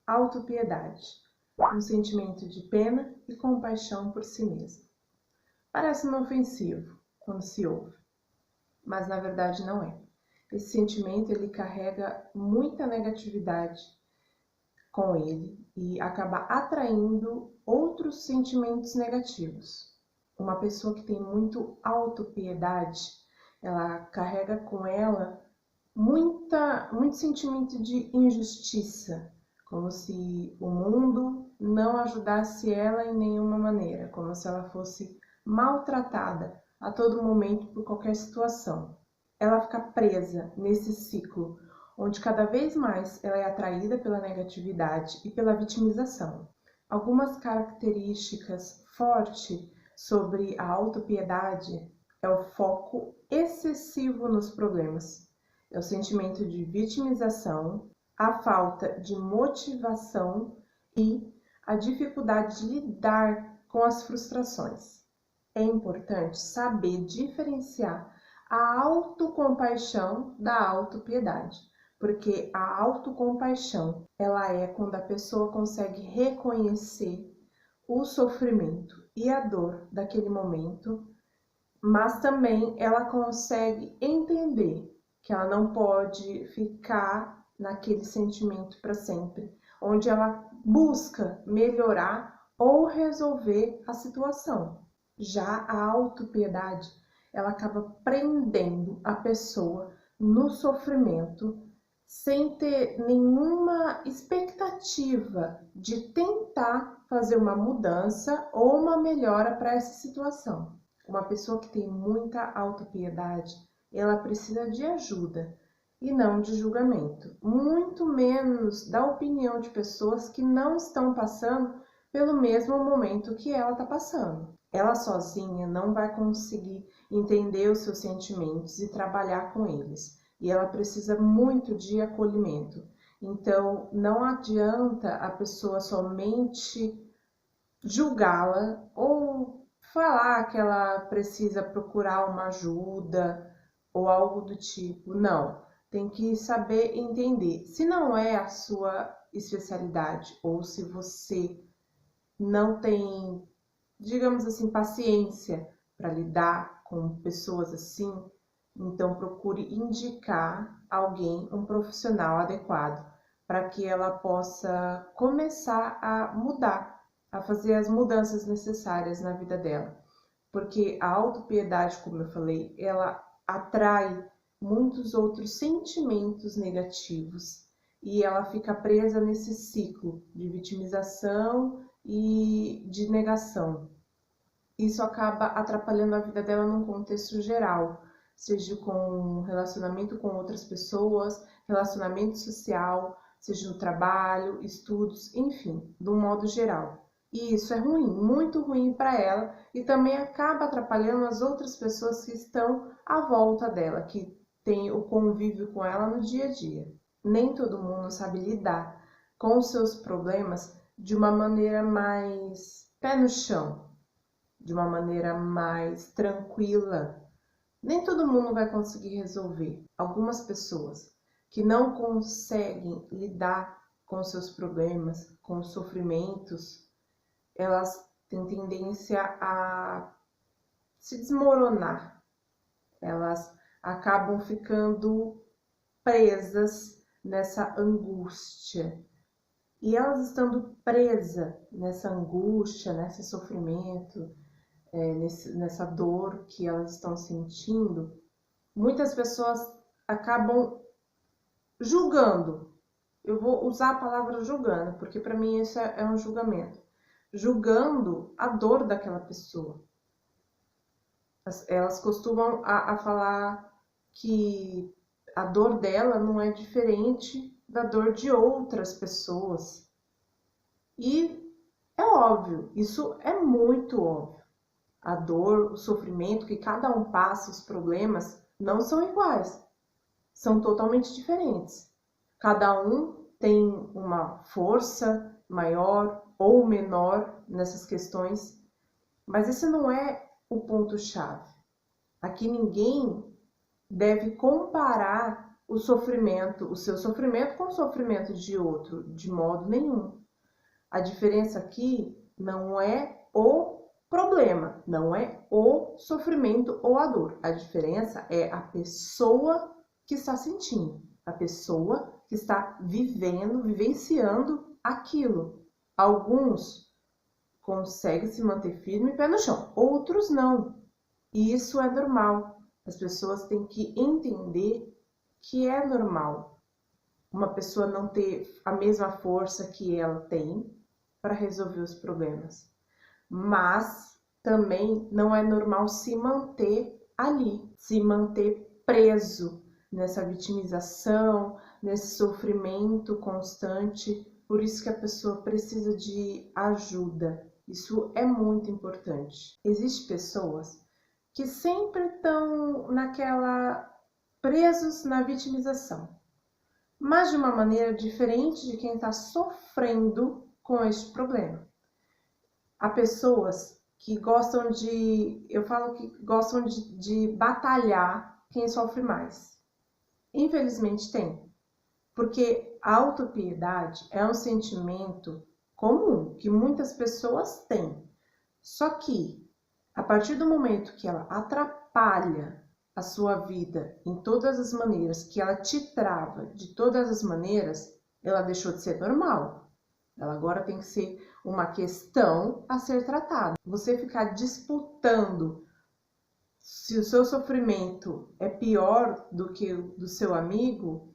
Autopiedade, um sentimento de pena e compaixão por si mesmo. Parece inofensivo quando se ouve, mas na verdade não é. Esse sentimento ele carrega muita negatividade com ele e acaba atraindo outros sentimentos negativos. Uma pessoa que tem muito autopiedade, ela carrega com ela muito sentimento de injustiça, como se o mundo não ajudasse ela em nenhuma maneira, como se ela fosse maltratada a todo momento por qualquer situação. Ela fica presa nesse ciclo, onde cada vez mais ela é atraída pela negatividade e pela vitimização. Algumas características fortes sobre a autopiedade é o foco excessivo nos problemas, é o sentimento de vitimização, a falta de motivação e a dificuldade de lidar com as frustrações. É importante saber diferenciar a autocompaixão da autopiedade, porque a autocompaixão, ela é quando a pessoa consegue reconhecer o sofrimento e a dor daquele momento, mas também ela consegue entender que ela não pode ficar naquele sentimento para sempre, onde ela busca melhorar ou resolver a situação. Já a autopiedade, ela acaba prendendo a pessoa no sofrimento sem ter nenhuma expectativa de tentar fazer uma mudança ou uma melhora para essa situação. Uma pessoa que tem muita autopiedade, ela precisa de ajuda e não de julgamento, muito menos da opinião de pessoas que não estão passando pelo mesmo momento que ela está passando. Ela sozinha não vai conseguir entender os seus sentimentos e trabalhar com eles, e ela precisa muito de acolhimento. Então, não adianta a pessoa somente julgá-la ou falar que ela precisa procurar uma ajuda ou algo do tipo. Não, tem que saber entender. Se não é a sua especialidade ou se você não tem, digamos assim, paciência para lidar com pessoas assim, então procure indicar alguém, um profissional adequado, para que ela possa começar a mudar, a fazer as mudanças necessárias na vida dela. Porque a autopiedade, como eu falei, ela atrai muitos outros sentimentos negativos e ela fica presa nesse ciclo de vitimização e de negação. Isso acaba atrapalhando a vida dela num contexto geral, seja com relacionamento com outras pessoas, relacionamento social, seja no trabalho, estudos, enfim, de um modo geral. E isso é ruim, muito ruim para ela e também acaba atrapalhando as outras pessoas que estão à volta dela, que tem o convívio com ela no dia a dia. Nem todo mundo sabe lidar com os seus problemas de uma maneira mais pé no chão, de uma maneira mais tranquila. Nem todo mundo vai conseguir resolver. Algumas pessoas que não conseguem lidar com seus problemas, com os sofrimentos, elas têm tendência a se desmoronar. Elas acabam ficando presas nessa angústia. E elas estando presas nessa angústia, nesse sofrimento, nessa dor que elas estão sentindo, muitas pessoas acabam julgando. Eu vou usar a palavra julgando, porque para mim isso é um julgamento. Julgando a dor daquela pessoa. Elas costumam a falar que a dor dela não é diferente da dor de outras pessoas. E é óbvio, isso é muito óbvio. A dor, o sofrimento que cada um passa, os problemas, não são iguais. São totalmente diferentes. Cada um tem uma força maior ou menor nessas questões, mas esse não é o ponto-chave. Aqui ninguém deve comparar o sofrimento, o seu sofrimento com o sofrimento de outro, de modo nenhum. A diferença aqui não é o problema, não é o sofrimento ou a dor. A diferença é a pessoa que está sentindo, a pessoa que está vivendo, vivenciando aquilo. Alguns conseguem se manter firme e pé no chão, outros não. E isso é normal. As pessoas têm que entender que é normal uma pessoa não ter a mesma força que ela tem para resolver os problemas. Mas também não é normal se manter ali, se manter preso nessa vitimização, nesse sofrimento constante. Por isso que a pessoa precisa de ajuda. Isso é muito importante. Existem pessoas que sempre estão presos na vitimização, mas de uma maneira diferente de quem está sofrendo com este problema. Há pessoas que gostam de batalhar quem sofre mais. Infelizmente tem, porque a autopiedade é um sentimento comum que muitas pessoas têm. Só que a partir do momento que ela atrapalha a sua vida em todas as maneiras, que ela te trava de todas as maneiras, ela deixou de ser normal. Ela agora tem que ser uma questão a ser tratada. Você ficar disputando se o seu sofrimento é pior do que o do seu amigo,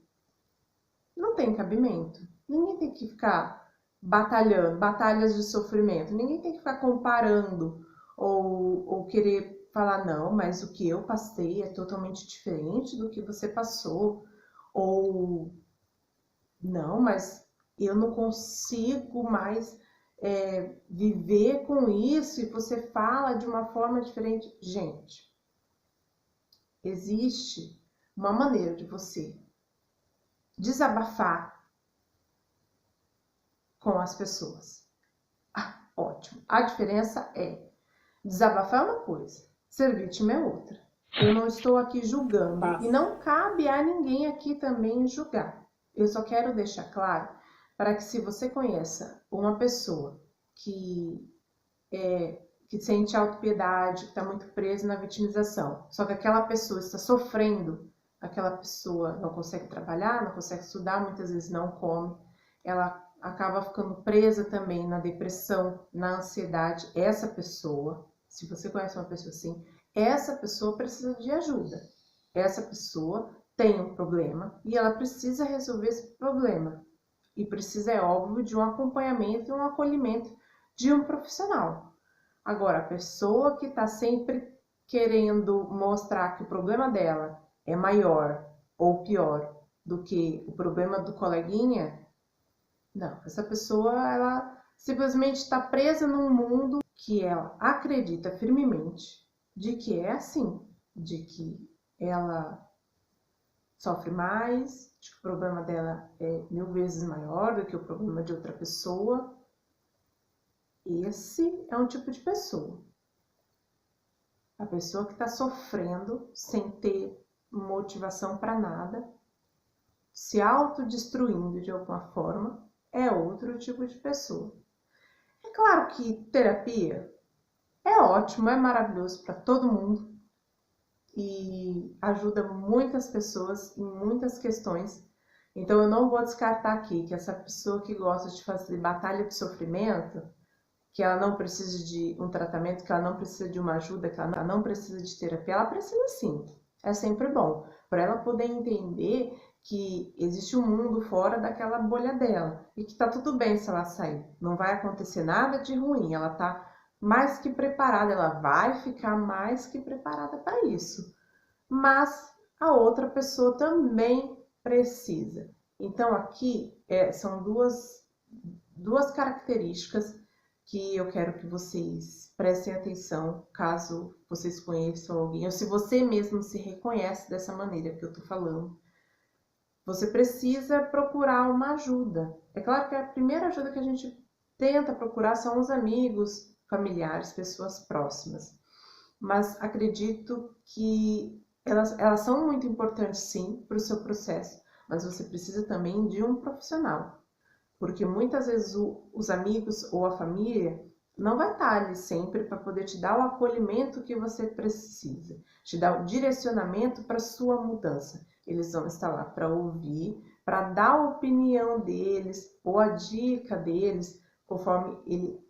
não tem cabimento. Ninguém tem que ficar batalhando, batalhas de sofrimento. Ninguém tem que ficar comparando ou querer falar, não, mas o que eu passei é totalmente diferente do que você passou. Ou, não, mas eu não consigo mais viver com isso e você fala de uma forma diferente. Gente, existe uma maneira de você desabafar com as pessoas. Ótimo. A diferença é, desabafar é uma coisa, ser vítima é outra. Eu não estou aqui julgando e não cabe a ninguém aqui também julgar. Eu só quero deixar claro para que, se você conheça uma pessoa que sente autopiedade, que está muito presa na vitimização, só que aquela pessoa está sofrendo, aquela pessoa não consegue trabalhar, não consegue estudar, muitas vezes não come, ela acaba ficando presa também na depressão, na ansiedade. Essa pessoa, se você conhece uma pessoa assim, essa pessoa precisa de ajuda. Essa pessoa tem um problema e ela precisa resolver esse problema. E precisa, é óbvio, de um acompanhamento e um acolhimento de um profissional. Agora, a pessoa que está sempre querendo mostrar que o problema dela é maior ou pior do que o problema do coleguinha, não, essa pessoa, ela simplesmente está presa num mundo que ela acredita firmemente de que é assim, de que ela sofre mais, de que o problema dela é 1000 vezes maior do que o problema de outra pessoa. Esse é um tipo de pessoa. A pessoa que está sofrendo sem ter motivação para nada, se autodestruindo de alguma forma, é outro tipo de pessoa. É claro que terapia é ótimo, é maravilhoso para todo mundo e ajuda muitas pessoas em muitas questões. Então eu não vou descartar aqui que essa pessoa que gosta de fazer batalha de sofrimento, que ela não precisa de um tratamento, que ela não precisa de uma ajuda, que ela não precisa de terapia, ela precisa sim. É sempre bom para ela poder entender que existe um mundo fora daquela bolha dela e que tá tudo bem se ela sair. Não vai acontecer nada de ruim, ela tá mais que preparada, ela vai ficar mais que preparada para isso. Mas a outra pessoa também precisa. Então aqui são duas características que eu quero que vocês prestem atenção, caso vocês conheçam alguém, ou se você mesmo se reconhece dessa maneira que eu tô falando. Você precisa procurar uma ajuda. É claro que a primeira ajuda que a gente tenta procurar são os amigos, familiares, pessoas próximas. Mas acredito que Elas são muito importantes, sim, para o seu processo, mas você precisa também de um profissional, porque muitas vezes os amigos ou a família não vai estar ali sempre para poder te dar o acolhimento que você precisa, te dar o direcionamento para sua mudança. Eles vão estar lá para ouvir, para dar a opinião deles ou a dica deles, conforme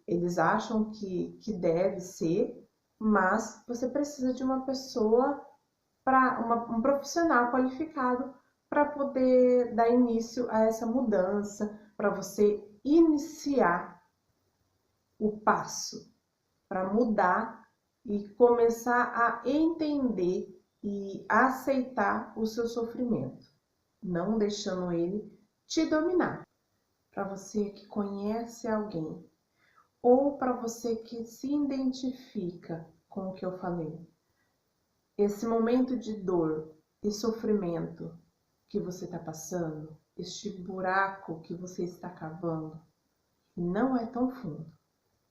eles acham que deve ser, mas você precisa de uma pessoa, um profissional qualificado para poder dar início a essa mudança, para você iniciar o passo, para mudar e começar a entender e aceitar o seu sofrimento, não deixando ele te dominar. Para você que conhece alguém ou para você que se identifica com o que eu falei, esse momento de dor e sofrimento que você está passando, este buraco que você está cavando, não é tão fundo.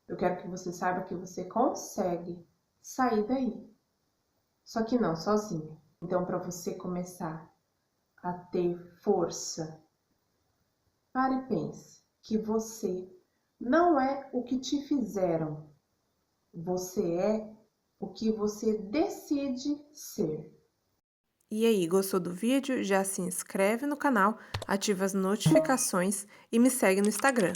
Eu quero que você saiba que você consegue sair daí, só que não sozinha. Então, para você começar a ter força, pare e pense que você não é o que te fizeram, você é o que você decide ser. E aí, gostou do vídeo? Já se inscreve no canal, ativa as notificações e me segue no Instagram.